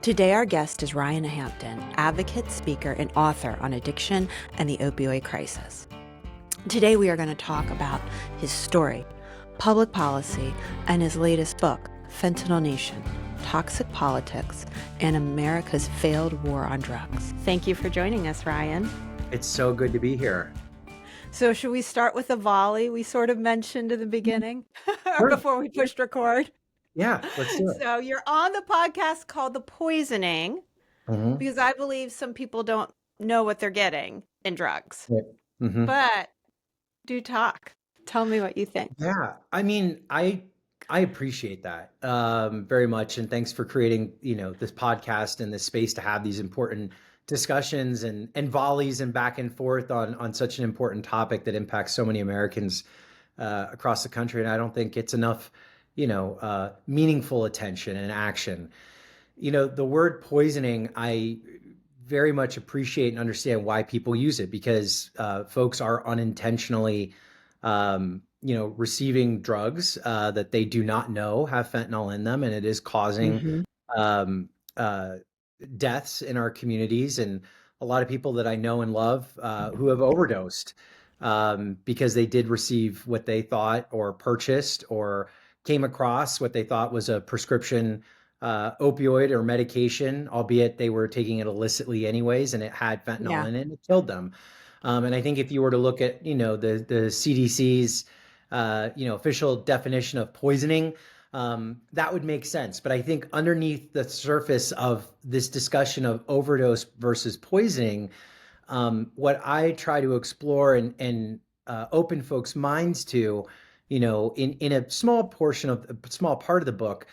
Today, our guest is Ryan Hampton, advocate, speaker, and author on addiction and the opioid crisis. Today, we are going to talk about his story, public policy, and his latest book, Fentanyl Nation, Toxic Politics and America's Failed War on Drugs. Thank you for joining us, Ryan. It's so good to be here. So should we start with a volley we sort of mentioned in the beginning or Sure. before we pushed record? Yeah, let's do it. So you're on the podcast called The Poisoning Mhm. because I believe some people don't know what they're getting in drugs. Yeah. Mhm. But do talk. Tell me what you think. Yeah, I mean, I appreciate that very much, and thanks for creating, this podcast and this space to have these important discussions and volleys and back and forth on such an important topic that impacts so many Americans across the country. And I don't think it's enough, meaningful attention and action. The word poisoning, I very much appreciate and understand why people use it because folks are unintentionally, receiving drugs that they do not know have fentanyl in them, and it is causing um, uh, deaths in our communities. And a lot of people that I know and love who have overdosed because they did receive what they thought or purchased or came across what they thought was a prescription opioid or medication, albeit they were taking it illicitly anyways, and it had fentanyl in it and it killed them. And I think if you were to look at, the CDC's, official definition of poisoning, that would make sense. But I think underneath the surface of this discussion of overdose versus poisoning, what I try to explore and open folks' minds to, in a small portion of a small part of the book,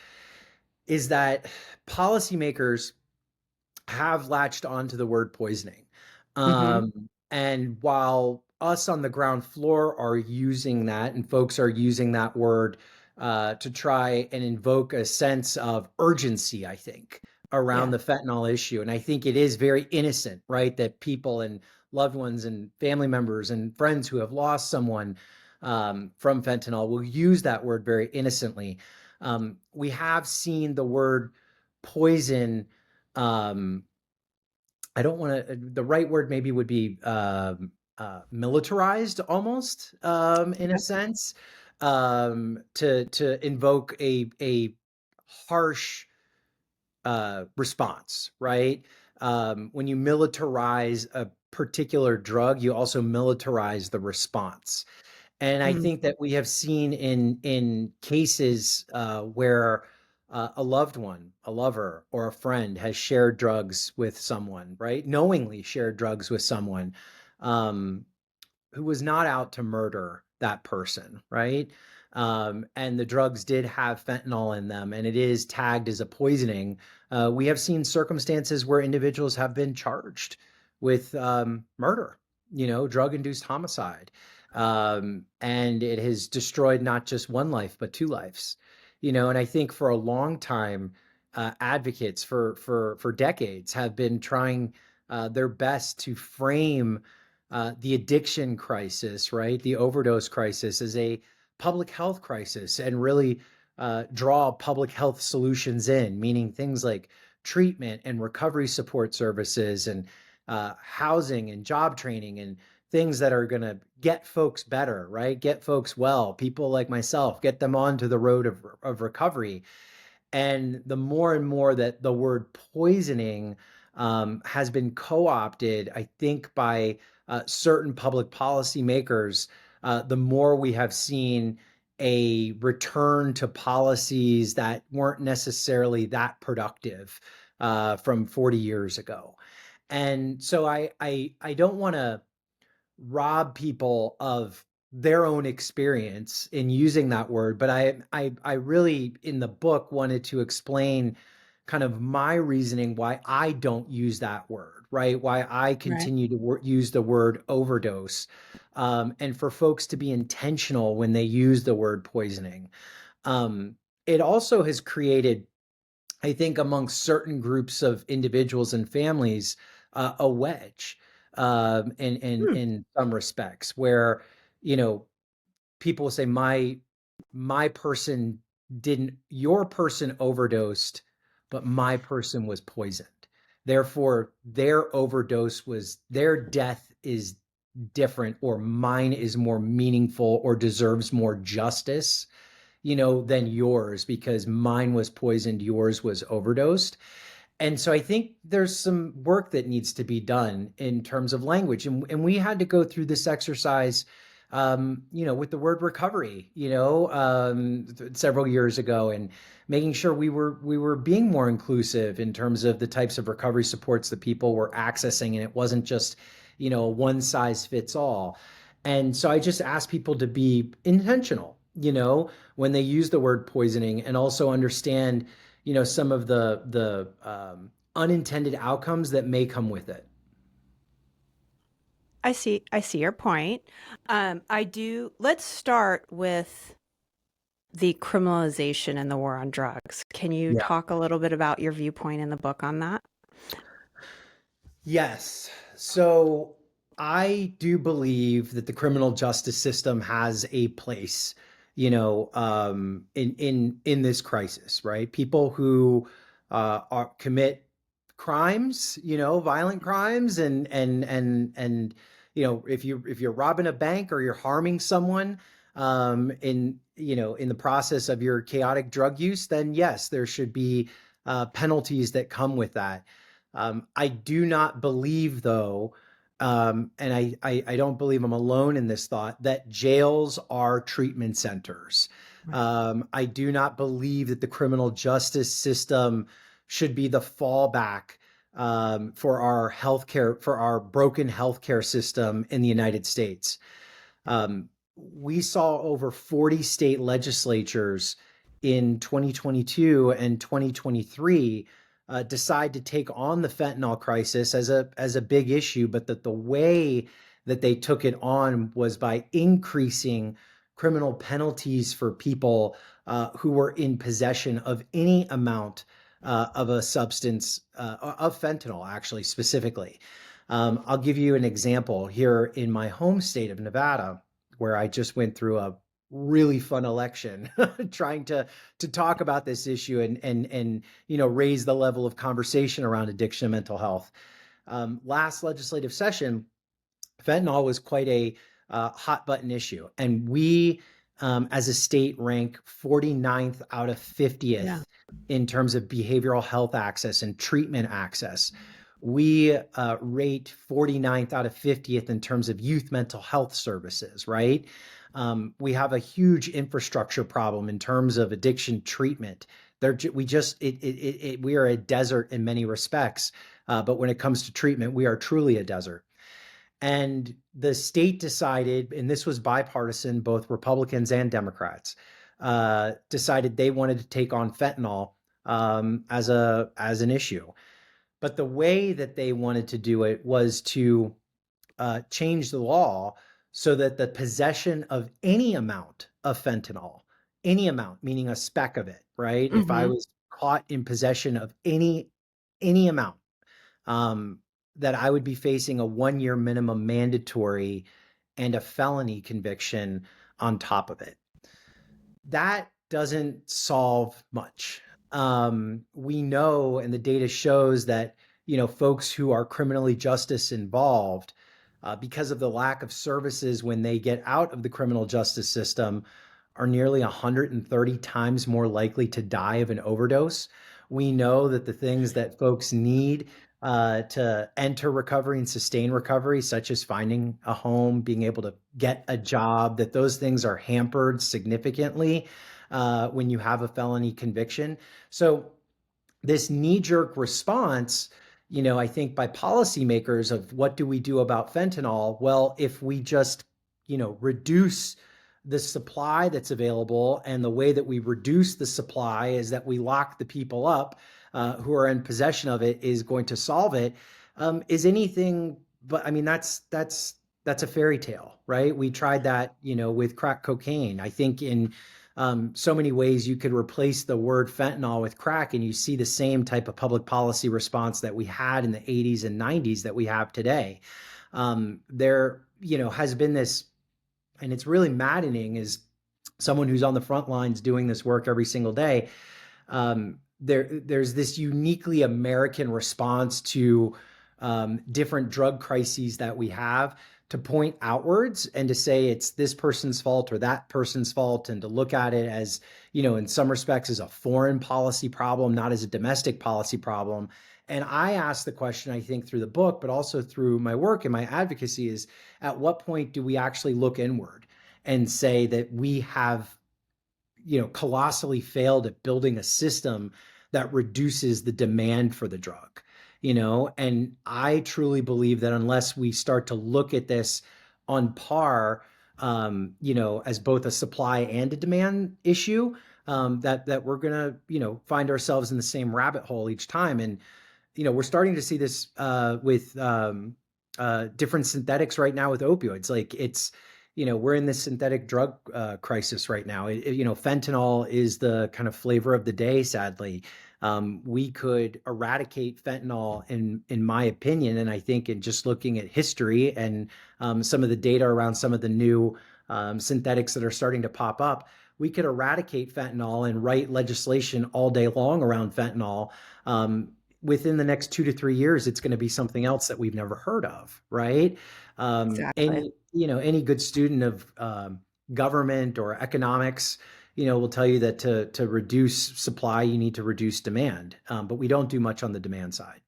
is that policymakers have latched onto the word poisoning. And while us on the ground floor are using that and folks are using that word to try and invoke a sense of urgency, I think, around the fentanyl issue. And I think it is very innocent, right? That people and loved ones and family members and friends who have lost someone from fentanyl will use that word very innocently. We have seen the word poison. I don't want to, the right word maybe would be militarized almost in a sense to invoke a harsh response, right? When you militarize a particular drug, you also militarize the response. And I think that we have seen in cases where a loved one, a lover, or a friend has shared drugs with someone, right? Knowingly shared drugs with someone who was not out to murder that person, right? And the drugs did have fentanyl in them, and it is tagged as a poisoning. We have seen circumstances where individuals have been charged with murder, drug-induced homicide. And it has destroyed not just one life, but two lives. And I think for a long time, advocates for decades have been trying their best to frame the addiction crisis, right, the overdose crisis, as a public health crisis, and really draw public health solutions in, meaning things like treatment and recovery support services and housing and job training and things that are going to get folks better, right? Get folks well, people like myself, get them onto the road of recovery. And the more and more that the word poisoning has been co-opted, I think, by certain public policy makers, the more we have seen a return to policies that weren't necessarily that productive from 40 years ago. And so I don't want to rob people of their own experience in using that word, but I really in the book wanted to explain kind of my reasoning why I don't use that word, right? Why I continue to use the word overdose, and for folks to be intentional when they use the word poisoning. It also has created, I think, amongst certain groups of individuals and families, a wedge in some respects, where people will say my person didn't, your person overdosed, but my person was poisoned. Therefore, their death is different, or mine is more meaningful or deserves more justice, than yours, because mine was poisoned, yours was overdosed. And so I think there's some work that needs to be done in terms of language. And we had to go through this exercise, with the word recovery, several years ago, and making sure we were being more inclusive in terms of the types of recovery supports that people were accessing. And it wasn't just, one size fits all. And so I just ask people to be intentional, when they use the word poisoning, and also understand, some of the unintended outcomes that may come with it. I see your point. Let's start with the criminalization and the war on drugs. Can you Yeah. talk a little bit about your viewpoint in the book on that? Yes. So I do believe that the criminal justice system has a place, in this crisis, right? People who commit crimes, violent crimes, and if you're robbing a bank or you're harming someone, in the process of your chaotic drug use, then yes, there should be penalties that come with that. I do not believe, though, and I don't believe I'm alone in this thought, that jails are treatment centers. Right. I do not believe that the criminal justice system should be the fallback, for our broken healthcare system in the United States. We saw over 40 state legislatures in 2022 and 2023 decide to take on the fentanyl crisis as a big issue, but that the way that they took it on was by increasing criminal penalties for people who were in possession of any amount of a substance, of fentanyl, actually, specifically. I'll give you an example here in my home state of Nevada, where I just went through a really fun election trying to talk about this issue, and raise the level of conversation around addiction and mental health. Last legislative session, fentanyl was quite a hot button issue, and we, as a state, rank 49th out of 50th Yeah. in terms of behavioral health access and treatment access. We rate 49th out of 50th in terms of youth mental health services, right? We have a huge infrastructure problem in terms of addiction treatment. We are a desert in many respects, but when it comes to treatment, we are truly a desert. And the state decided, and this was bipartisan, both Republicans and Democrats, decided they wanted to take on fentanyl as an issue. But the way that they wanted to do it was to change the law so that the possession of any amount of fentanyl, any amount, meaning a speck of it, right? If I Mm-hmm. was caught in possession of any amount, um, that I would be facing a 1 year minimum mandatory and a felony conviction on top of it. That doesn't solve much. We know, and the data shows that, folks who are criminally justice involved, because of the lack of services when they get out of the criminal justice system, are nearly 130 times more likely to die of an overdose. We know that the things that folks need to enter recovery and sustain recovery, such as finding a home, being able to get a job, that those things are hampered significantly when you have a felony conviction. So this knee-jerk response, I think by policymakers, of what do we do about fentanyl? Well, if we just, reduce the supply that's available, and the way that we reduce the supply is that we lock the people up who are in possession of it, is going to solve it, is anything but. I mean, that's a fairy tale, right? We tried that, with crack cocaine. I think in so many ways you could replace the word fentanyl with crack, and you see the same type of public policy response that we had in the 80s and 90s that we have today. There, has been this, and it's really maddening, is someone who's on the front lines doing this work every single day. there's this uniquely American response to different drug crises that we have, to point outwards and to say it's this person's fault or that person's fault, and to look at it as, in some respects, as a foreign policy problem, not as a domestic policy problem. And I ask the question, I think, through the book, but also through my work and my advocacy, is at what point do we actually look inward and say that we have, colossally failed at building a system that reduces the demand for the drug, and I truly believe that unless we start to look at this on par, as both a supply and a demand issue, that we're gonna, find ourselves in the same rabbit hole each time. And we're starting to see this with different synthetics right now with opioids. Like we're in this synthetic drug crisis right now. Fentanyl is the kind of flavor of the day, sadly. We could eradicate fentanyl, in my opinion, and I think in just looking at history and some of the data around some of the new synthetics that are starting to pop up, we could eradicate fentanyl and write legislation all day long around fentanyl. Within the next 2 to 3 years, it's going to be something else that we've never heard of, right? Exactly. Any good student of government or economics, will tell you that to reduce supply, you need to reduce demand. But we don't do much on the demand side.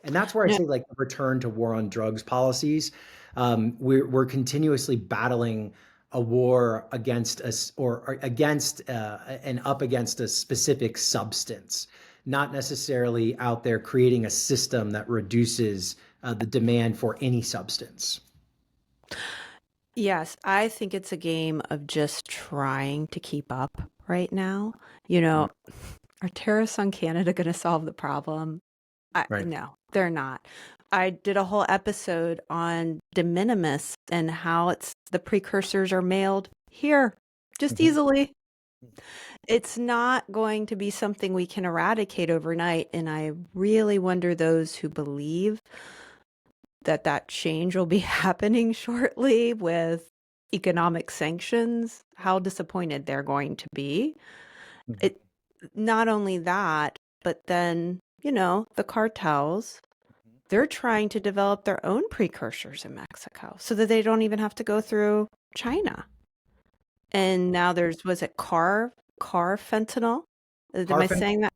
And that's where I No, say, like, the return to war on drugs policies. We're continuously battling a war against us, or against and up against a specific substance, not necessarily out there creating a system that reduces the demand for any substance. yes, I think it's a game of just trying to keep up right now. Mm. Are tariffs on Canada going to solve the problem? Right. No, they're not. I did a whole episode on de minimis and how it's the precursors are mailed here just Mhm. easily. It's not going to be something we can eradicate overnight. And I really wonder those who believe that that change will be happening shortly with economic sanctions, how disappointed they're going to be. Mhm. It not only that, but then, the cartels, they're trying to develop their own precursors in Mexico so that they don't even have to go through China. And now there's, was it car fentanyl? Am I Carfen saying that?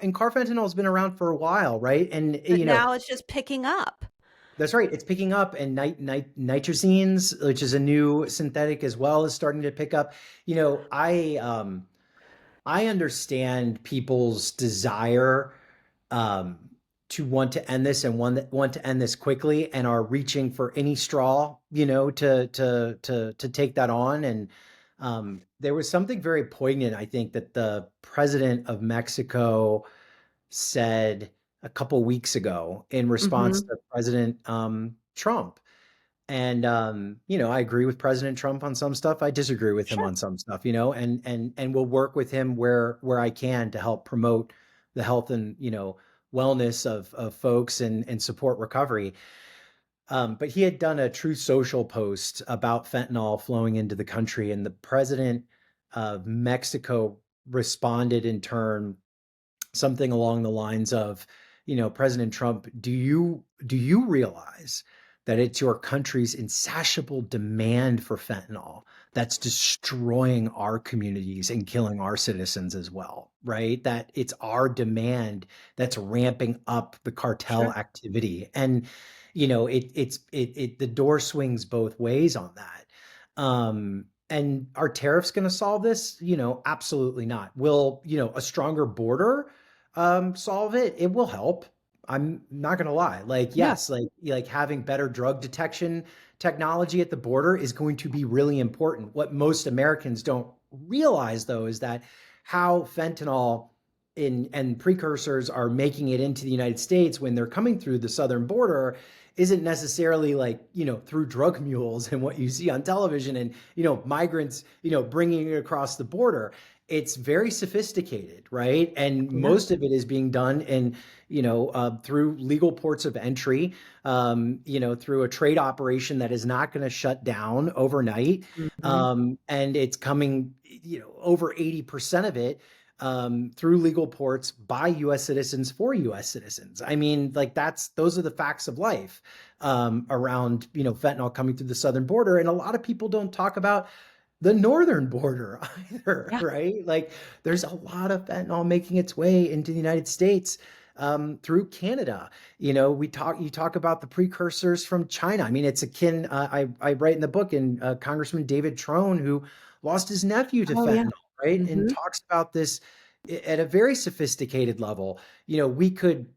and carfentanil has been around for a while, right? And But now it's just picking up. that's right. It's picking up, and nitrazines, which is a new synthetic as well, is starting to pick up. I understand people's desire um, to want to end this, and want to end this quickly, and are reaching for any straw, to take that on. And there was something very poignant, I think, that the president of Mexico said a couple weeks ago in response Hmm. to President Trump. And I agree with President Trump on some stuff. I disagree with him Sure. on some stuff, and will work with him where I can to help promote the health and wellness of folks, and support recovery. But he had done a Truth Social post about fentanyl flowing into the country, and the president of Mexico responded in turn something along the lines of, President Trump, do you realize that it's your country's insatiable demand for fentanyl that's destroying our communities and killing our citizens as well, right? That it's our demand that's ramping up the cartel Sure. activity. And the door swings both ways on that. And are tariffs going to solve this? Absolutely not. Will, a stronger border solve it? It will help. I'm not gonna lie. Like, Yeah. yes, like having better drug detection technology at the border is going to be really important. What most Americans don't realize, though, is that how fentanyl and precursors are making it into the United States when they're coming through the southern border isn't necessarily like, through drug mules and what you see on television, and, migrants, bringing it across the border. It's very sophisticated, right? And Yeah. most of it is being done in, through legal ports of entry, through a trade operation that is not going to shut down overnight. Hmm. And it's coming, over 80% of it through legal ports by U.S. citizens for U.S. citizens. I mean, like those are the facts of life around fentanyl coming through the southern border, and a lot of people don't talk about the northern border either, Yeah. right? Like there's a lot of fentanyl making its way into the United States through Canada. You talk about the precursors from China. I mean, it's akin. I write in the book, and Congressman David Trone, who lost his nephew to Oh, yeah. fentanyl, right, and Hmm. talks about this at a very sophisticated level. We could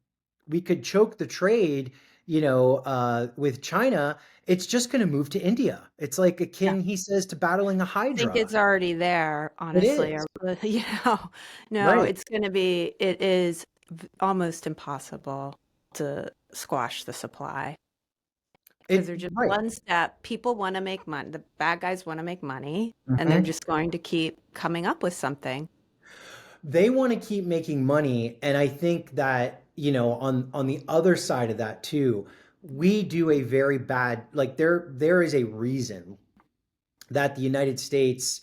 choke the trade, with China. It's just going to move to India. It's like Yeah. akin, he says, to battling a I think hydra. it's already there, It honestly. is. You know, no, Right. it is almost impossible to squash the supply because they're just Right. one step. People want to make money. The bad guys want to make money, and they're Mhm. just going to keep coming up with something. They want to keep making money, and I think that, on the other side of that too, we do a very bad, like there is a reason that the United States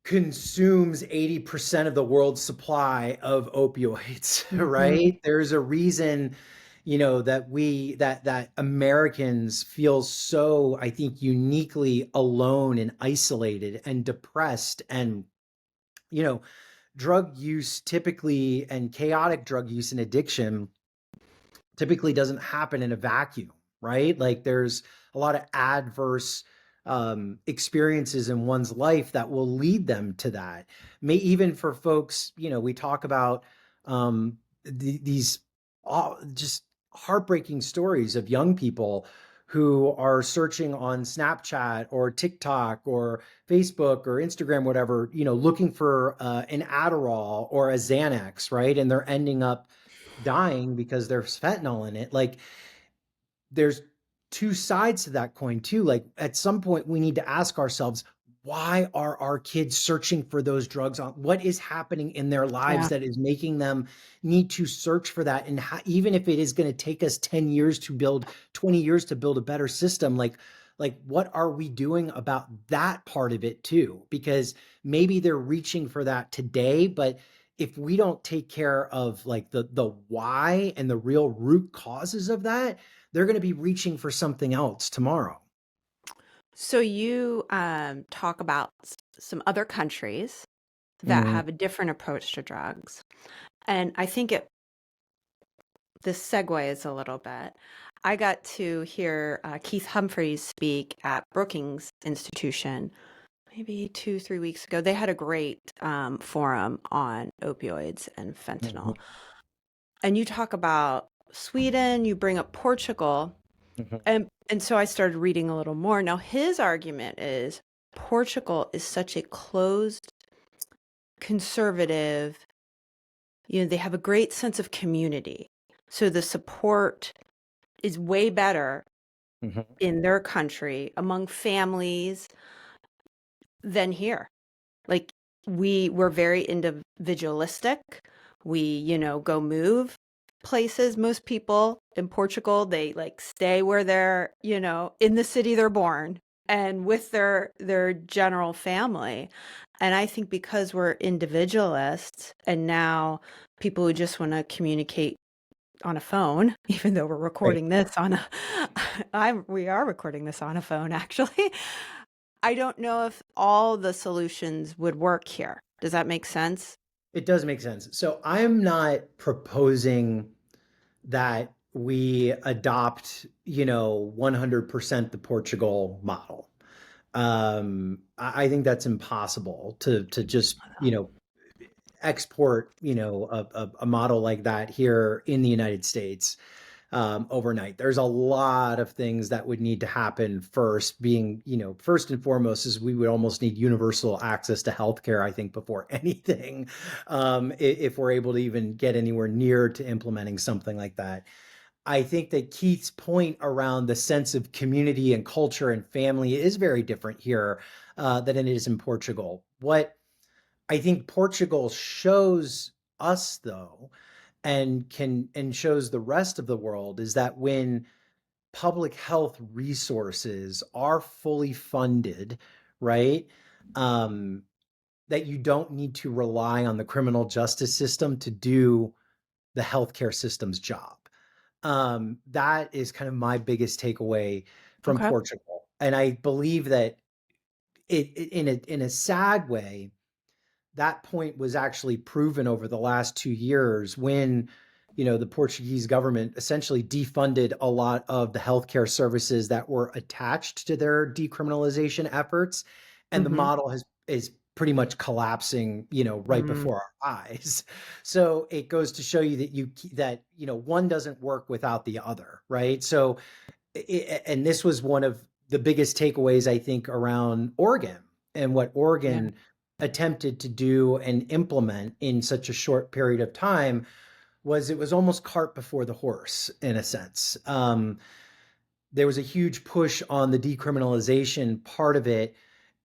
consumes 80% of the world's supply of opioids, Hmm. right? There's a reason, that Americans feel so, I think, uniquely alone and isolated and depressed. And, you know, drug use typically, and chaotic drug use and addiction typically doesn't happen in a vacuum, right? Like there's a lot of adverse experiences in one's life that will lead them to that. Even for folks, we talk about these just heartbreaking stories of young people who are searching on Snapchat or TikTok or Facebook or Instagram, whatever, looking for an Adderall or a Xanax, right? And they're ending up dying because there's fentanyl in it. Like there's two sides to that coin too. Like at some point we need to ask ourselves, why are our kids searching for those drugs? On what is happening in their lives Yeah. that is making them need to search for that? And even if it is going to take us 10 years to build, 20 years to build a better system, like what are we doing about that part of it too? Because maybe they're reaching for that today, but if we don't take care of like the why and the real root causes of that, they're going to be reaching for something else tomorrow. So you talk about some other countries that Mhm. have a different approach to drugs. And I think this segues a little bit. I got to hear Keith Humphreys speak at Brookings Institution maybe 2, 3 weeks ago. They had a great forum on opioids and fentanyl. Mhm. And you talk about Sweden, you bring up Portugal, Mhm. and so I started reading a little more. Now his argument is Portugal is such a closed, conservative, they have a great sense of community. So the support is way better Mhm. in their country among families than here. Like we're very individualistic. We, go move places. Most people in Portugal, they like stay where they're, in the city they're born and with their general family. And I think because we're individualists and now people who just want to communicate on a phone, even though we're Right. recording this on a we are recording this on a phone actually. I don't know if all the solutions would work here. Does that make sense? It does make sense. So I'm not proposing that we adopt, 100% the Portugal model. I think that's impossible to just, export, a model like that here in the United States overnight. There's a lot of things that would need to happen first, being, first and foremost is we would almost need universal access to healthcare, I think, before anything, if we're able to even get anywhere near to implementing something like that. I think that Keith's point around the sense of community and culture and family is very different here than it is in Portugal. What I think Portugal shows us, though, and shows the rest of the world is that when public health resources are fully funded, right? Um, that you don't need to rely on the criminal justice system to do the healthcare system's job. That is kind of my biggest takeaway from Okay. Portugal. And I believe that in a sad way, that point was actually proven over the last 2 years when, the Portuguese government essentially defunded a lot of the healthcare services that were attached to their decriminalization efforts, and the Mm-hmm. model is pretty much collapsing, right Mm, before our eyes. So it goes to show you that one doesn't work without the other, right? So and this was one of the biggest takeaways, I think, around Oregon and what yeah. Oregon attempted to do and implement in such a short period of time was it was almost cart before the horse in a sense. There was a huge push on the decriminalization part of it,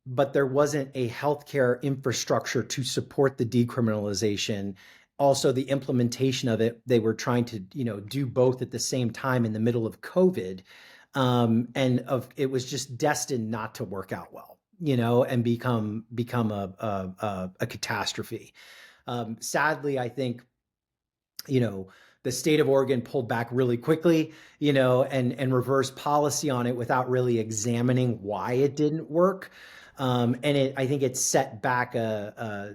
but there wasn't a healthcare infrastructure to support the decriminalization. Also, the implementation of it, they were trying to, do both at the same time in the middle of COVID, it was just destined not to work out well, and become a catastrophe. Sadly, I think you know the state of Oregon pulled back really quickly, and reversed policy on it without really examining why it didn't work. I think it set back I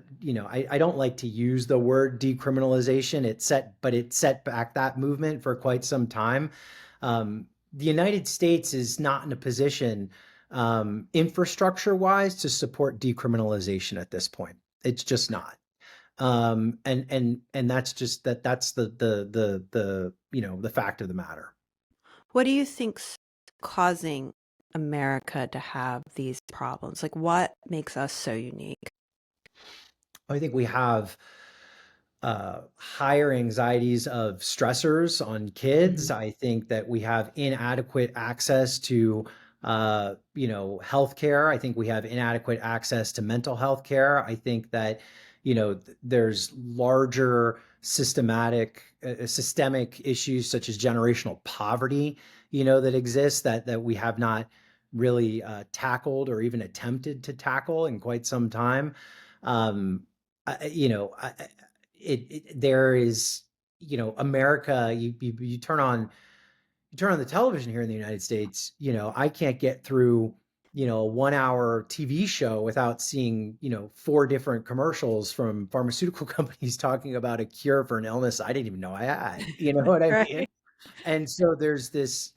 don't like to use the word decriminalization. But it set back that movement for quite some time. The United States is not in a position, infrastructure wise, to support decriminalization at this point. It's just not. And that's the fact of the matter. What do you think's causing America to have these problems? Like, what makes us so unique? I think we have higher anxieties of stressors on kids. Hmm. I think that we have inadequate access to, healthcare. I think we have inadequate access to mental health care. I think that, there's larger systemic issues such as generational poverty, that exist that we have not really tackled or even attempted to tackle in quite some time. Um, I, you know, I, there is, America, you turn on the television here in the United States, I can't get through, a 1 hour TV show without seeing, four different commercials from pharmaceutical companies talking about a cure for an illness I didn't even know I had. You know what I mean? Right. And so there's this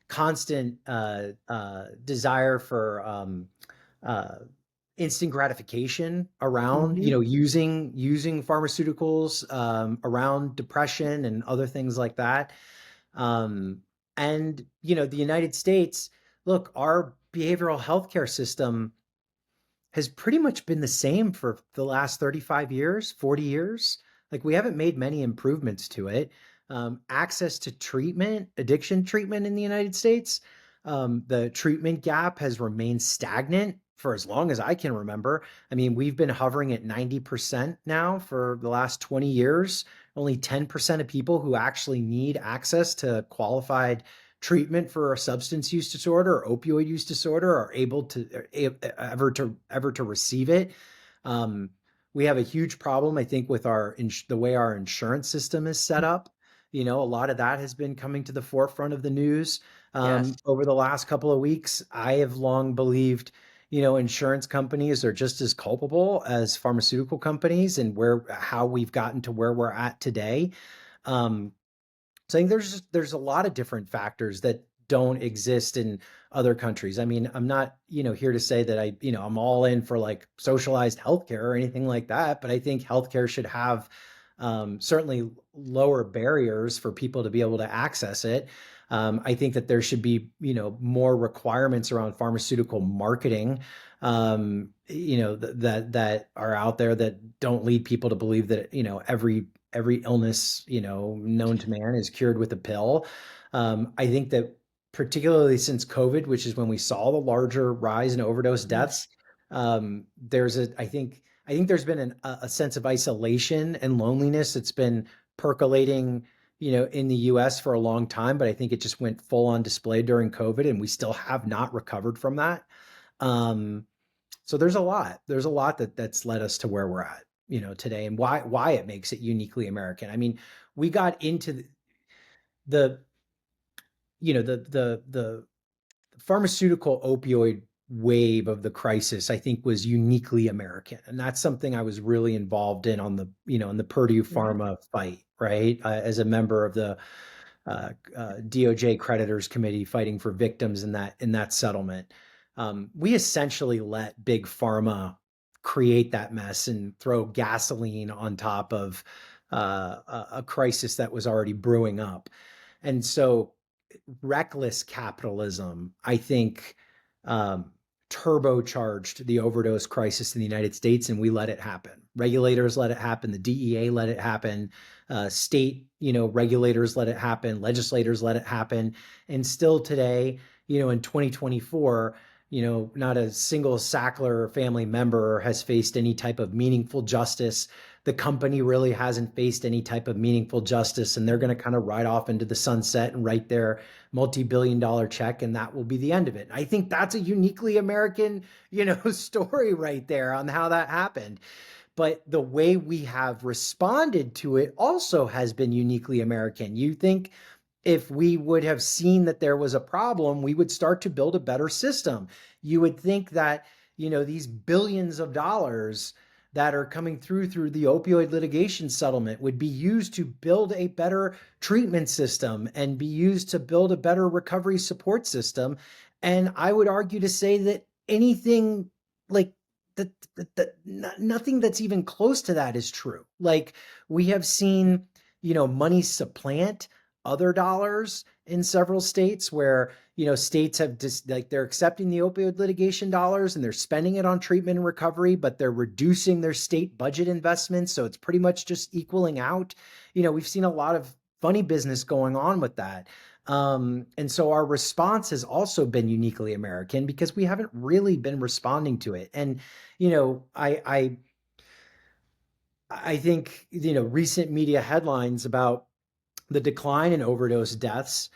constant desire for uh, instant gratification around, Hmm. using pharmaceuticals, around depression and other things like that. um, and the United States, look, our behavioral healthcare system has pretty much been the same for the last 35 years, 40 years. Like, we haven't made many improvements to it. Access to treatment, addiction treatment in the United States, the treatment gap has remained stagnant for as long as I can remember. I mean, we've been hovering at 90% now for the last 20 years. Only 10% of people who actually need access to qualified treatment for a substance use disorder or opioid use disorder are able to ever to receive it. Um, we have a huge problem, I think, with the way our insurance system is set up. A lot of that has been coming to the forefront of the news, Yes. over the last couple of weeks. I have long believed, insurance companies are just as culpable as pharmaceutical companies, and how we've gotten to where we're at today. Um, so I think there's a lot of different factors that don't exist in other countries. I mean, I'm not, here to say that I'm all in for like socialized healthcare or anything like that, but I think healthcare should have, certainly lower barriers for people to be able to access it. I think that there should be, more requirements around pharmaceutical marketing, that are out there that don't lead people to believe that, every illness, known to man is cured with a pill. I think that particularly since COVID, which is when we saw the larger rise in overdose Yes. deaths, I think there's been a sense of isolation and loneliness that's been percolating, in the US for a long time, but I think it just went full on display during COVID, and we still have not recovered from that. Um, So there's a lot that's led us to where we're at, today, and why it makes it uniquely American. I mean, we got into the the pharmaceutical opioid wave of the crisis, I think, was uniquely American. And that's something I was really involved in on the, in the Purdue Right. Pharma fight, right? As a member of the DOJ creditors committee fighting for victims in that settlement. We essentially let big pharma create that mess and throw gasoline on top of a crisis that was already brewing up. And so reckless capitalism, I think, um, turbocharged the overdose crisis in the United States, and we let it happen. Regulators let it happen. The DEA let it happen. State, regulators let it happen. Legislators let it happen. And still today, in 2024, not a single Sackler family member has faced any type of meaningful justice. The company really hasn't faced any type of meaningful justice, and they're going to kind of ride off into the sunset and write their multi-billion-dollar check, and that will be the end of it. I think that's a uniquely American, story right there on how that happened. But the way we have responded to it also has been uniquely American. You think if we would have seen that there was a problem, we would start to build a better system. You would think that, these billions of dollars that are coming through the opioid litigation settlement would be used to build a better treatment system and be used to build a better recovery support system. And I would argue to say that anything like nothing that's even close to that is true. Like, we have seen, money supplant other dollars in several states where, states have just like they're accepting the opioid litigation dollars and they're spending it on treatment and recovery, but they're reducing their state budget investments. So it's pretty much just equaling out. We've seen a lot of funny business going on with that. And so our response has also been uniquely American because we haven't really been responding to it. And, I think, recent media headlines about the decline in overdose deaths.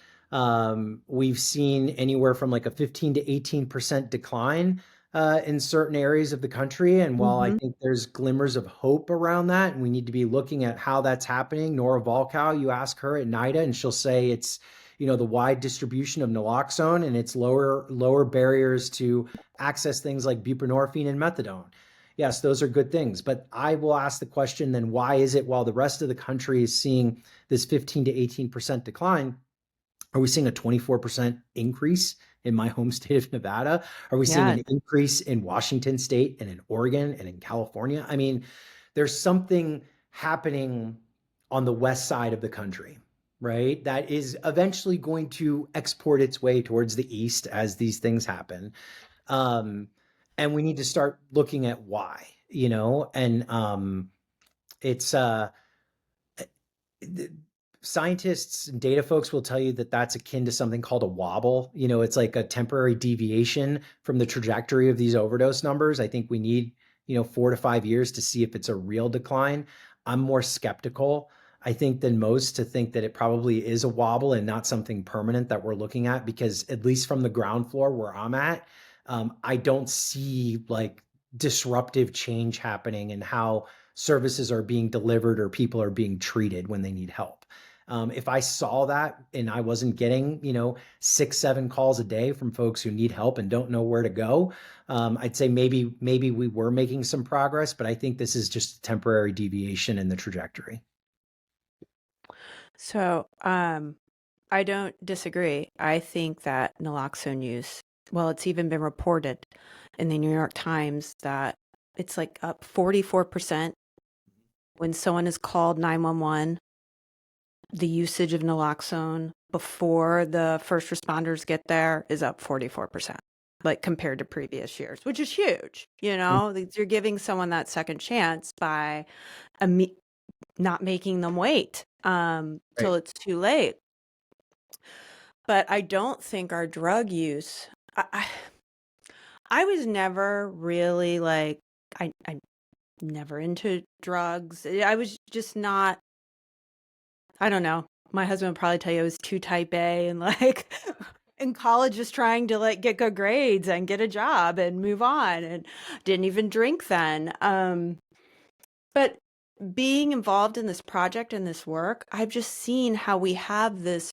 We've seen anywhere from like a 15 to 18% decline in certain areas of the country. And while I Hmm. think there's glimmers of hope around that, and we need to be looking at how that's happening, Nora Volkow, you ask her at NIDA, and she'll say it's, the wide distribution of naloxone and its lower barriers to access things like buprenorphine and methadone. Yes, those are good things. But I will ask the question, then why is it while the rest of the country is seeing this 15 to 18% decline, are we seeing a 24% increase in my home state of Nevada? Are we seeing Yeah. an increase in Washington state and in Oregon and in California? I mean, there's something happening on the west side of the country, right? That is eventually going to export its way towards the east as these things happen. Um, and we need to start looking at why, and it's scientists and data folks will tell you that that's akin to something called a wobble. It's like a temporary deviation from the trajectory of these overdose numbers. I think we need, 4 to 5 years to see if it's a real decline. I'm more skeptical, I think, than most to think that it probably is a wobble and not something permanent that we're looking at, because at least from the ground floor where I'm at, I don't see like disruptive change happening in how services are being delivered or people are being treated when they need help. If I saw that and I wasn't getting, 6, 7 calls a day from folks who need help and don't know where to go, I'd say maybe we were making some progress, but I think this is just a temporary deviation in the trajectory. So, I don't disagree. I think that naloxone use, well, it's even been reported in the New York Times that it's like up 44% when someone is called 911. The usage of naloxone before the first responders get there is up 44%, like compared to previous years, which is huge. You're giving someone that second chance by not making them wait till Right. it's too late. But I don't think our drug use, I was never really like, I never into drugs. I was just not, I don't know. My husband would probably tell you I was too type A and like in college just trying to like get good grades and get a job and move on, and didn't even drink then. But being involved in this project and this work, I've just seen how we have this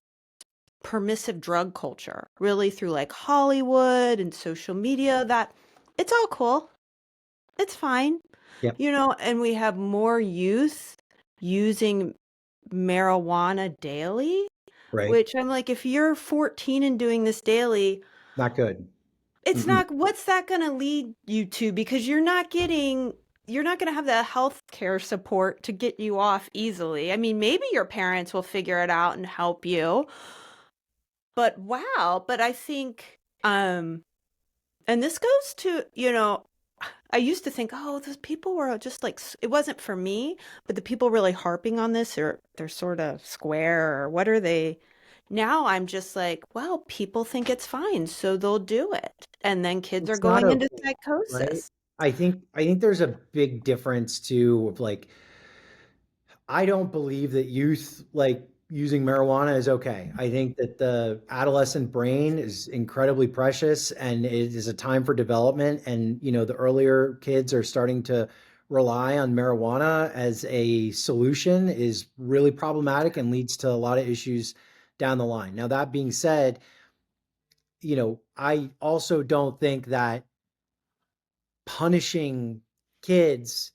permissive drug culture really through like Hollywood and social media that it's all cool. It's fine. Yep. And we have more youth using marijuana daily, Right. which I'm like, if you're 14 and doing this daily, Not good. it's Mm-mm. not, what's that going to lead you to? Because you're not going to have the health care support to get you off easily. I mean, maybe your parents will figure it out and help you, but wow. But I think, and this goes to, I used to think, oh, those people were just like, it wasn't for me, but the people really harping on this, or they're sort of square, or what are they? Now I'm just like, well, people think it's fine, so they'll do it. And then kids are It's not going into okay, right? psychosis. I think there's a big difference too of like I don't believe that youth like using marijuana is okay. I think that the adolescent brain is incredibly precious and it is a time for development. And, the earlier kids are starting to rely on marijuana as a solution is really problematic and leads to a lot of issues down the line. Now, that being said, I also don't think that punishing kids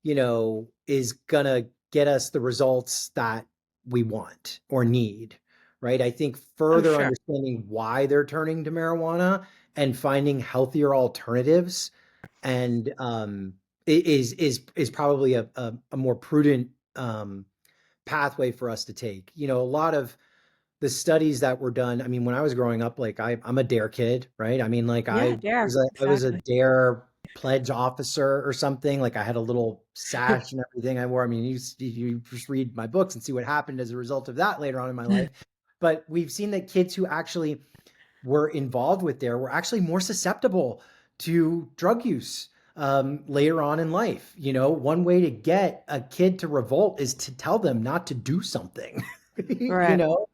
is gonna get us the results that we want or need, right? I think Oh, further sure. understanding why they're turning to marijuana and finding healthier alternatives and is probably a more prudent pathway for us to take. A lot of the studies that were done. I mean, when I was growing up, like I'm a Dare kid, right? I mean, like Yeah, dare. I was a Exactly. Dare pledge officer or something. Like I had a little sash and everything I wore. I mean, you just read my books and see what happened as a result of that later on in my life. But we've seen that kids who actually were involved with Dare were actually more susceptible to drug use later on in life. One way to get a kid to revolt is to tell them not to do something. you Right. know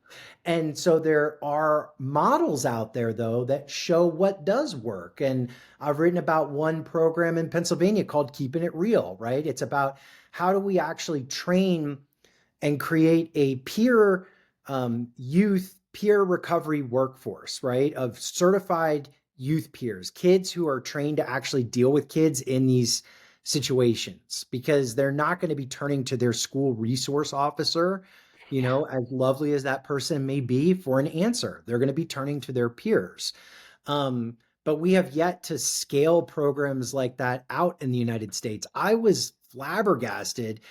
and so there are models out there, though, that show what does work. And I've written about one program in Pennsylvania called Keeping It Real, right? It's about how do we actually train and create a youth peer recovery workforce, right? Of certified youth peers, kids who are trained to actually deal with kids in these situations because they're not going to be turning to their school resource officer, as lovely as that person may be, for an answer. They're going to be turning to their peers. But we have yet to scale programs like that out in the United States. I was flabbergasted.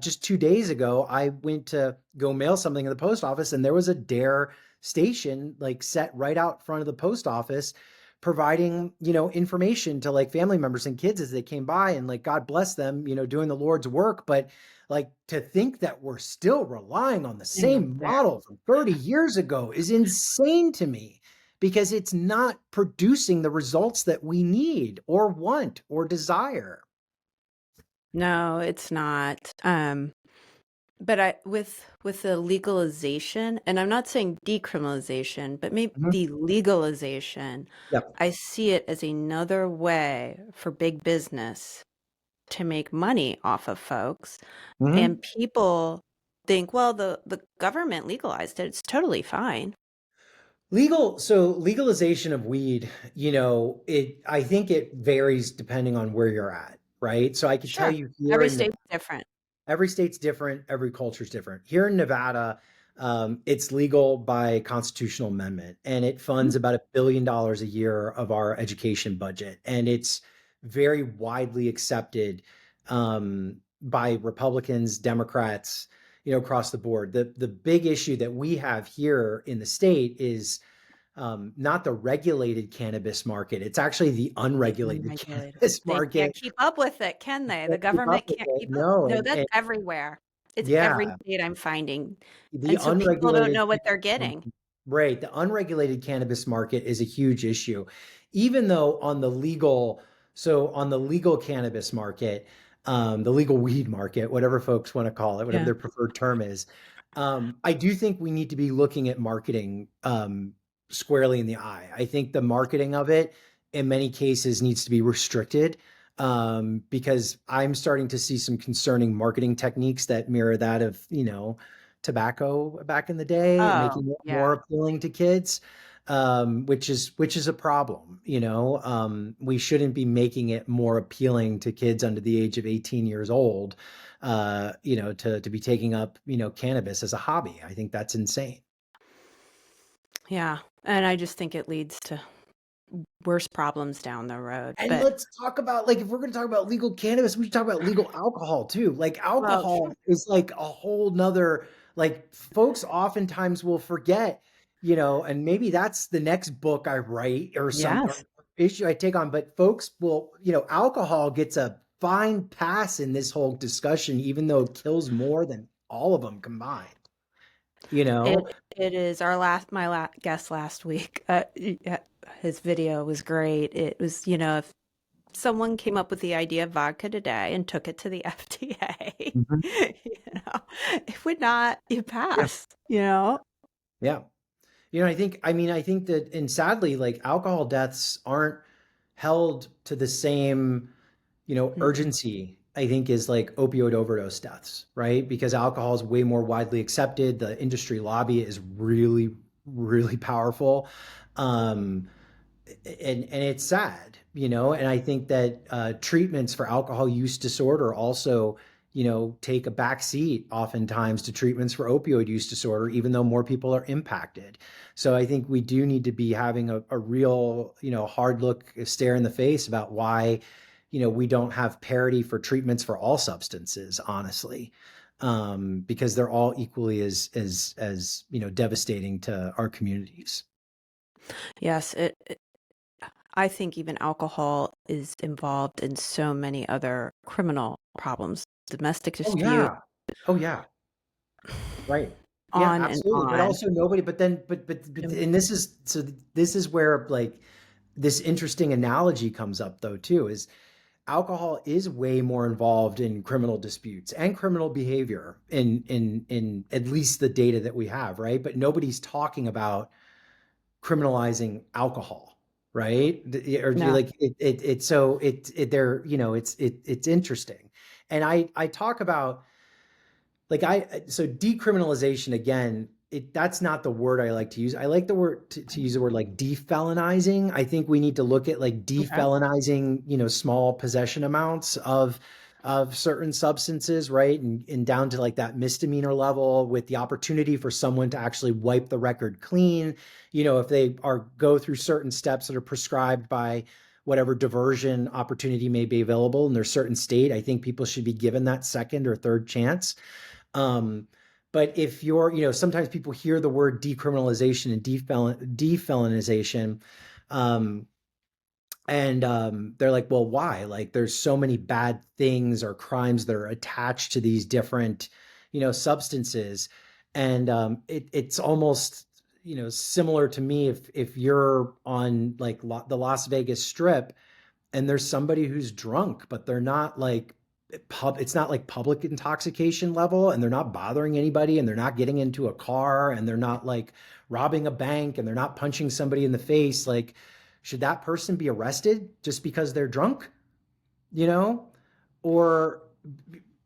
Just 2 days ago, I went to go mail something in the post office, and there was a Dare station like set right out front of the post office, providing information to like family members and kids as they came by, and like God bless them, doing the Lord's work. But like to think that we're still relying on the Yeah, same there. model from 30 years ago is insane to me because it's not producing the results that we need or want or desire. No, it's not. But with the legalization, and I'm not saying decriminalization, but maybe Mhm. the legalization, Yep. I see it as another way for big business to make money off of folks. And Mhm. people think, well, the government legalized it. It's totally fine. So legalization of weed, I think it varies depending on where you're at, right? So I could tell Sure. you here Every in state's different. every state's different, every culture's different. Here in Nevada, it's legal by constitutional amendment, and it Mhm. funds about $1 billion a year of our education budget, and it's very widely accepted by Republicans, Democrats, across the board. The big issue that we have here in the state is not the regulated cannabis market. It's actually the The unregulated unregulated. cannabis They can't market. keep up with it, can they? The Can't keep up government with can't it. keep up. No, No, and that's and everywhere. It's every yeah, state I'm finding. the And so people don't unregulated know what they're cannabis getting. market, right? The unregulated cannabis market is a huge issue, even though on the legal cannabis market, the legal weed market, whatever folks want to call it, whatever Yeah. their preferred term is, I do think we need to be looking at marketing squarely in the eye. I think the marketing of it in many cases needs to be restricted, because I'm starting to see some concerning marketing techniques that mirror that of, tobacco back in the day, Oh, making it more yeah. appealing to kids, which is a problem. We shouldn't be making it more appealing to kids under the age of 18 years old, to be taking up, cannabis as a hobby. I think that's insane. Yeah. And I just think it leads to worse problems down the road. And But, let's talk about, like, if we're going to talk about legal cannabis, we should talk about legal alcohol too. Like, well, true. alcohol is like a whole nother, like, folks oftentimes will forget, and maybe that's the next book I write or some or Yes. issue I take on. But folks will, alcohol gets a fine pass in this whole discussion, even though it kills more than all of them combined, you It know? it is our guest last week. Yeah, his video was great. It was, if someone came up with the idea of vodka today and took it to the FDA, Mhm. it would not Yeah. pass, Yeah. I think that, and sadly, like, alcohol deaths aren't held to the same, Mm-mm. urgency, I think, is like opioid overdose deaths, right? Because alcohol is way more widely accepted. The industry lobby is really, really powerful. Um, and it's sad, and I think that treatments for alcohol use disorder also, take a back seat oftentimes to treatments for opioid use disorder, even though more people are impacted. So I think we do need to be having a real, hard look, stare in the face about why, we don't have parity for treatments for all substances, honestly, because they're all equally as devastating to our communities. Yes, I think even alcohol is involved in so many other criminal problems, domestic Oh dispute, yeah. Oh yeah. Right. Yeah, on and absolutely. But on. also nobody, but then, but, Um, and this is where, like, this interesting analogy comes up though too, is alcohol is way more involved in criminal disputes and criminal behavior in at least the data that we have, right? But nobody's talking about criminalizing alcohol, right? Or No. like it's so it they're, it's interesting. And I talk about, like, so decriminalization, again, that's not the word I like to use. I like the word to use the word like defelonizing. I think we need to look at like Okay. defelonizing, small possession amounts of certain substances, right? And down to like that misdemeanor level, with the opportunity for someone to actually wipe the record clean, if they are go through certain steps that are prescribed by whatever diversion opportunity may be available in their certain state. I think people should be given that second or third chance. Um, but if you're, sometimes people hear the word decriminalization and defelonization, um, and they're like, well, why? Like, there's so many bad things or crimes that are attached to these different, substances, and it's almost, similar to me if you're on like the Las Vegas Strip and there's somebody who's drunk, but they're not like it's not like public intoxication level, and they're not bothering anybody, and they're not getting into a car, and they're not like robbing a bank, and they're not punching somebody in the face. Like, should that person be arrested just because they're drunk? You know? Or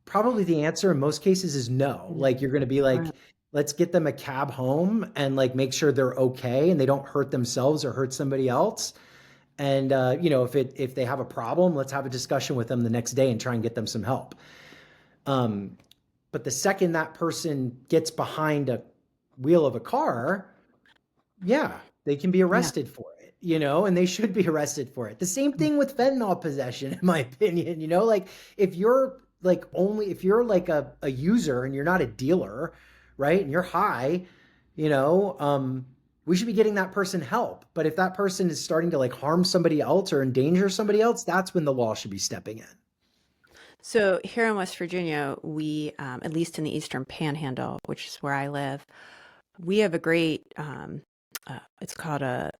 probably the answer in most cases is no. Mm, Like, you're going to be right. like, let's get them a cab home and like make sure they're okay and they don't hurt themselves or hurt somebody else. And if they have a problem, let's have a discussion with them the next day and try and get them some help. Um, but the second that person gets behind a wheel of a car, yeah, they can be Yeah. arrested for it, and they should be arrested for it. The same thing with fentanyl possession, in my opinion. Like, if you're like a user and you're not a dealer, right? And you're high, you know, um, we should be getting that person help. But if that person is starting to like harm somebody else or endanger somebody else, that's when the law should be stepping in. So here in West Virginia, we, at least in the Eastern Panhandle, which is where I live, we have a great, it's called a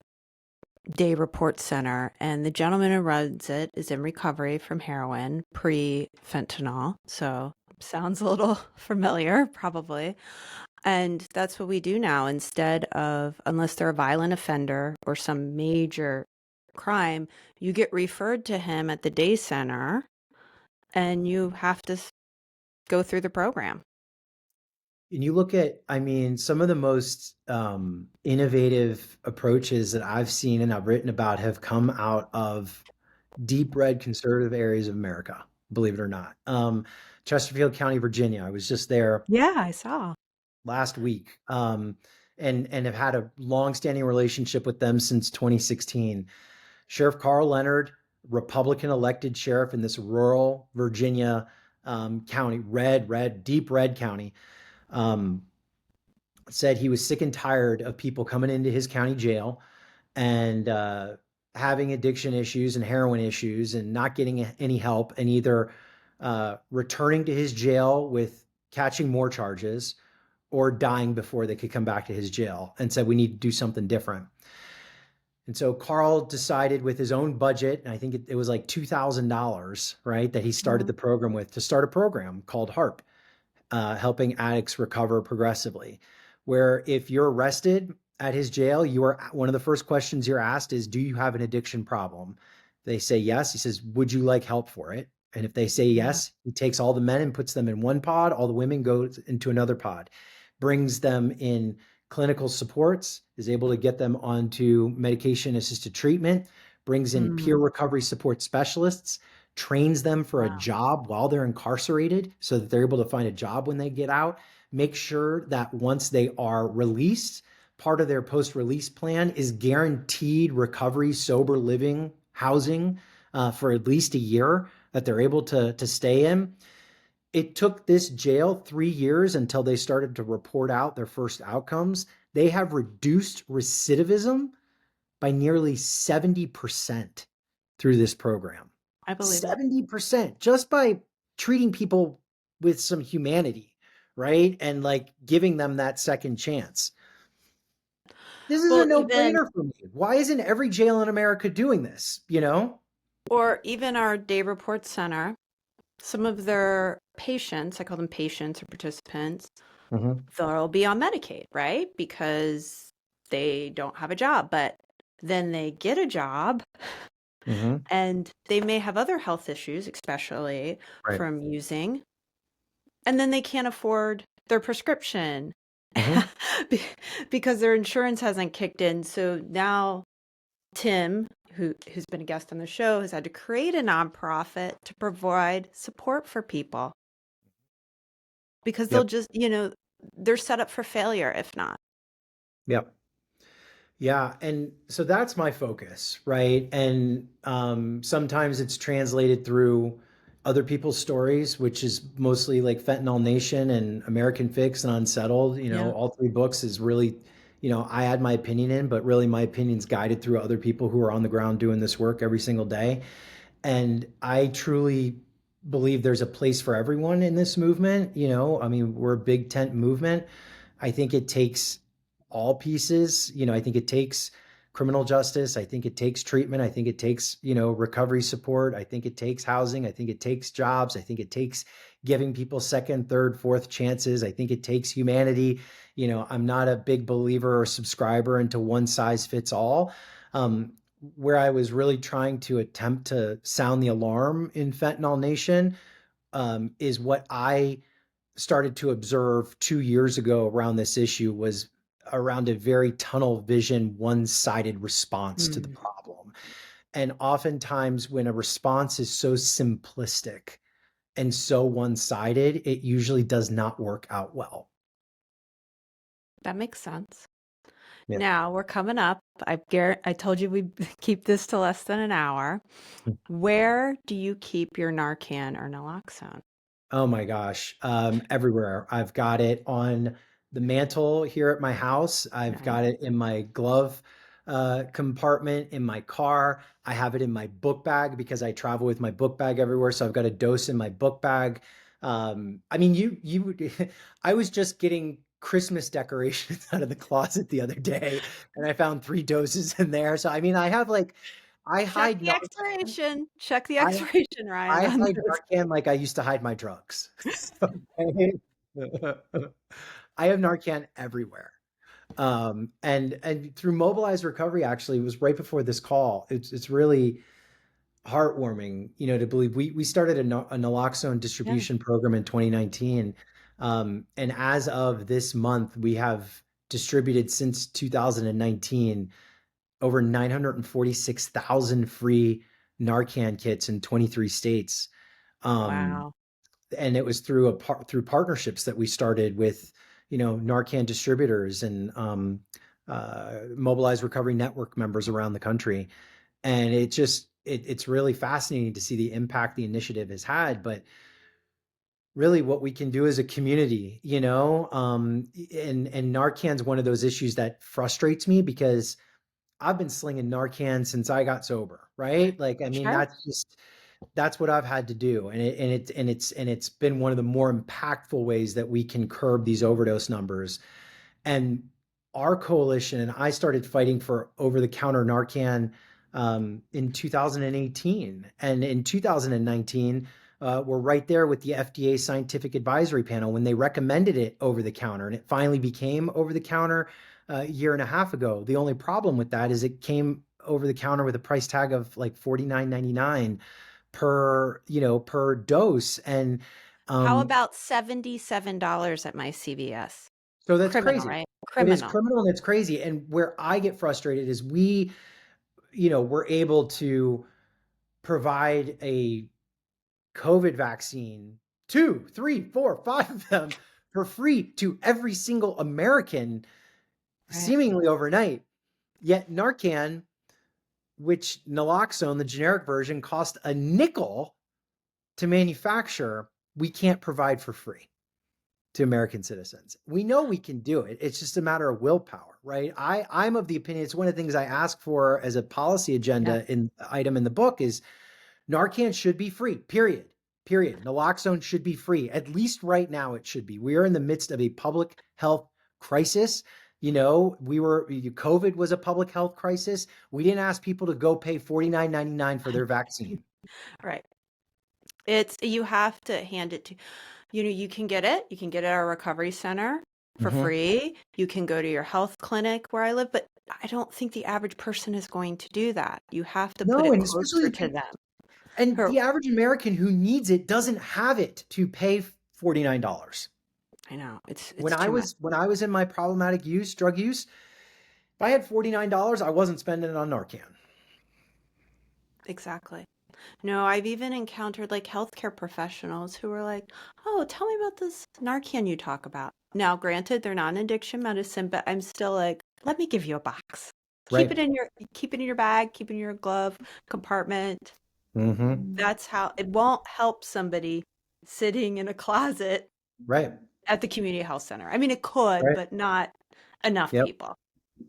day report center, and the gentleman who runs it is in recovery from heroin pre-fentanyl. So sounds a little familiar, probably. And that's what we do now. Instead of, unless they're a violent offender or some major crime, you get referred to him at the day center and you have to go through the program. And you look at, I mean, some of the most innovative approaches that I've seen and I've written about have come out of deep red conservative areas of America, believe it or not. Chesterfield County, Virginia. I was just there Yeah, I saw. last week, and have had a long-standing relationship with them since 2016. Sheriff Carl Leonard, Republican elected sheriff in this rural Virginia county, deep red county, um, said he was sick and tired of people coming into his county jail and having addiction issues and heroin issues and not getting any help, and either returning to his jail with catching more charges or dying before they could come back to his jail, and said we need to do something different. And so Carl decided with his own budget, and I think it was like $2,000, right, that he started Mhm. the program with, to start a program called HARP, helping addicts recover progressively. Where if you're arrested at his jail, you are, one of the first questions you're asked is, "Do you have an addiction problem?" They say yes. He says, "Would you like help for it?" And if they say Yeah. yes, he takes all the men and puts them in one pod. All the women go into another pod, brings them in clinical supports, is able to get them onto medication assisted treatment, brings in peer Mm, recovery support specialists, trains them for a wow. job while they're incarcerated so that they're able to find a job when they get out, make sure that once they are released, part of their post release plan is guaranteed recovery, sober living, housing for at least a year that they're able to stay in. It took this jail 3 years until they started to report out their first outcomes. They have reduced recidivism by nearly 70% through this program. I believe it. 70% just by treating people with some humanity, right? And like giving them that second chance. This is a Well, even, no-brainer for me. Why isn't every jail in America doing this, you know? or even our day report center, some of their patients, I call them patients or participants, Mm-hmm. they'll be on Medicaid, right? Because they don't have a job, but then they get a job Mm-hmm. and they may have other health issues, especially Right. from using, and then they can't afford their prescription Mm-hmm. be- because their insurance hasn't kicked in. So now Tim, who's been a guest on the show, has had to create a nonprofit to provide support for people because they'll Yep. just, they're set up for failure if not. Yep. Yeah, and so that's my focus, right? And sometimes it's translated through other people's stories, which is mostly like Fentanyl Nation and American Fix and Unsettled. Yeah. All three books is really, I add my opinion in, but really my opinion's guided through other people who are on the ground doing this work every single day. And I truly believe there's a place for everyone in this movement. I mean, we're a big tent movement. I think it takes all pieces. I think it takes criminal justice. I think it takes treatment. I think it takes, recovery support. I think it takes housing. I think it takes jobs. I think it takes giving people second, third, fourth chances. I think it takes humanity. I'm not a big believer or subscriber into one size fits all. Where I was really trying to attempt to sound the alarm in Fentanyl Nation is what I started to observe 2 years ago around this issue was around a very tunnel vision, one-sided response to the Mm, problem. And oftentimes when a response is so simplistic and so one-sided, it usually does not work out well. that makes sense. Yeah. Now we're coming up. I told you we'd keep this to less than an hour. Where do you keep your Narcan or naloxone? Oh my gosh. Everywhere. I've got it on the mantle here at my house. I've Nice. got it in my glove compartment in my car. I have it in my book bag because I travel with my book bag everywhere. So I've got a dose in my book bag. I mean, I was just getting Christmas decorations out of the closet the other day, and I found 3 doses in there. So I mean, I Check hide the Narcan. expiration. Check the I expiration, Ryan, I on hide those. Narcan like I used to hide my drugs. Okay? I have Narcan everywhere. And through Mobilize Recovery, actually, it was right before this call. It's really heartwarming, to believe we started a naloxone Yeah. distribution program in 2019. And as of this month, we have distributed since 2019 over 946,000 free Narcan kits in 23 states. Um, Wow. and it was through partnerships that we started with, Narcan distributors and Mobilize Recovery Network members around the country. And it's really fascinating to see the impact the initiative has had, but really what we can do as a community, and Narcan's one of those issues that frustrates me because I've been slinging Narcan since I got sober, right? Like, I mean, Sure. that's what I've had to do. And it's been one of the more impactful ways that we can curb these overdose numbers. And our coalition and I started fighting for over-the-counter Narcan in 2018, and in 2019, we're right there with the FDA Scientific Advisory Panel when they recommended it over the counter, and it finally became over the counter a year and a half ago. The only problem with that is it came over the counter with a price tag of like $49.99 per dose, and How um, about $77 at my CVS? so that's Criminal, crazy. right? It is Criminal. criminal and it's crazy. And where I get frustrated is we're able to provide a COVID vaccine, two, three, four, five of them for free to every single American, Right. seemingly overnight. Yet Narcan, which naloxone, the generic version, cost a nickel to manufacture, we can't provide for free to American citizens. We know we can do it. It's just a matter of willpower, right? I'm of the opinion, it's one of the things I ask for as a policy Yeah. agenda item in the book is Narcan should be free, period. Period. Naloxone should be free. At least right now it should be. We are in the midst of a public health crisis. COVID was a public health crisis. We didn't ask people to go pay $49.99 for their vaccine. Right. You have to hand it to, you can get it. You can get it at a recovery center for Mm-hmm. free. You can go to your health clinic where I live, but I don't think the average person is going to do that. You have to put No, it and especially closer the to people, them. and Who- the average American who needs it doesn't have it to pay $49. I know When it's I too much. was when I was in my problematic drug use, if I had $49, I wasn't spending it on Narcan. Exactly. No, I've even encountered like healthcare professionals who are like, "Oh, tell me about this Narcan you talk about." Now, granted, they're not an addiction medicine, but I'm still like, "Let me give you a box. Right. Keep it in your bag, keep it in your glove compartment." Mm-hmm. That's how it won't help somebody sitting in a closet Right. at the community health center. I mean, it could, Right. but not enough Yep. people.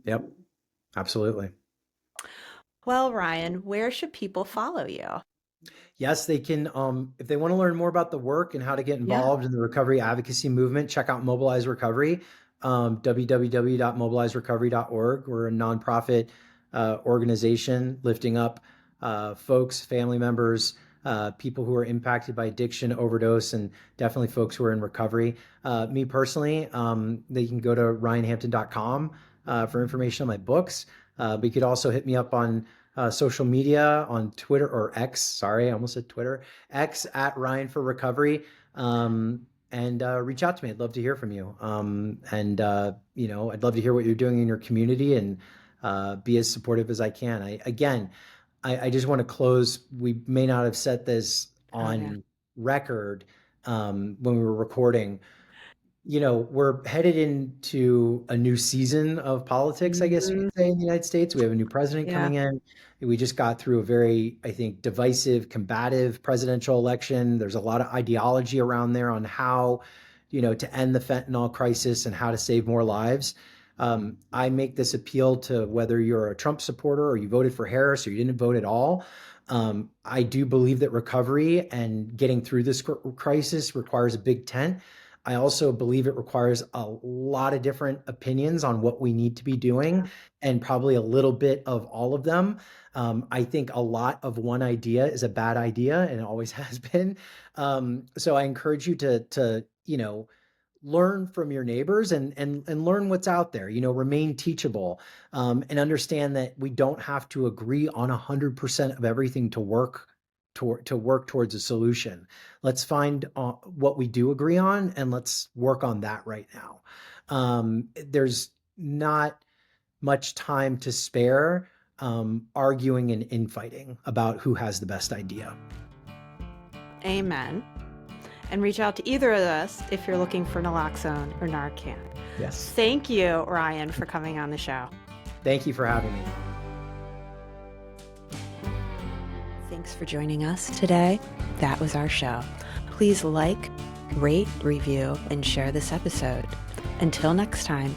Yep. Absolutely. Well, Ryan, where should people follow you? Yes, they can. If they want to learn more about the work and how to get Yeah. involved in the recovery advocacy movement, check out Mobilize Recovery, www.mobilizerecovery.org. We're a nonprofit organization lifting up folks, family members, people who are impacted by addiction, overdose, and definitely folks who are in recovery. Me personally, they can go to ryanhampton.com for information on my books. But you could also hit me up on social media on Twitter or X. Sorry, I almost said Twitter. X at Ryan for Recovery. And reach out to me. I'd love to hear from you. I'd love to hear what you're doing in your community and be as supportive as I can. I just want to close. We may not have set this Oh, yeah. on record when we were recording. We're headed into a new season of politics, I guess you Mhm. could say, in the United States. We have a new president Yeah. coming in. We just got through a very, I think, divisive, combative presidential election. There's a lot of ideology around there on how, to end the fentanyl crisis and how to save more lives. I make this appeal to whether you're a Trump supporter or you voted for Harris or you didn't vote at all. I do believe that recovery and getting through this crisis requires a big tent. I also believe it requires a lot of different opinions on what we need to be doing and probably a little bit of all of them. I think a lot of one idea is a bad idea and it always has been. So I encourage you to learn from your neighbors and learn what's out there, remain teachable, and understand that we don't have to agree on 100% of everything to work towards a solution. Let's find what we do agree on, and let's work on that right now. There's not much time to spare arguing and infighting about who has the best idea. Amen. And reach out to either of us if you're looking for naloxone or Narcan. Yes. Thank you, Ryan, for coming on the show. Thank you for having me. Thanks for joining us today. That was our show. Please like, rate, review, and share this episode. Until next time.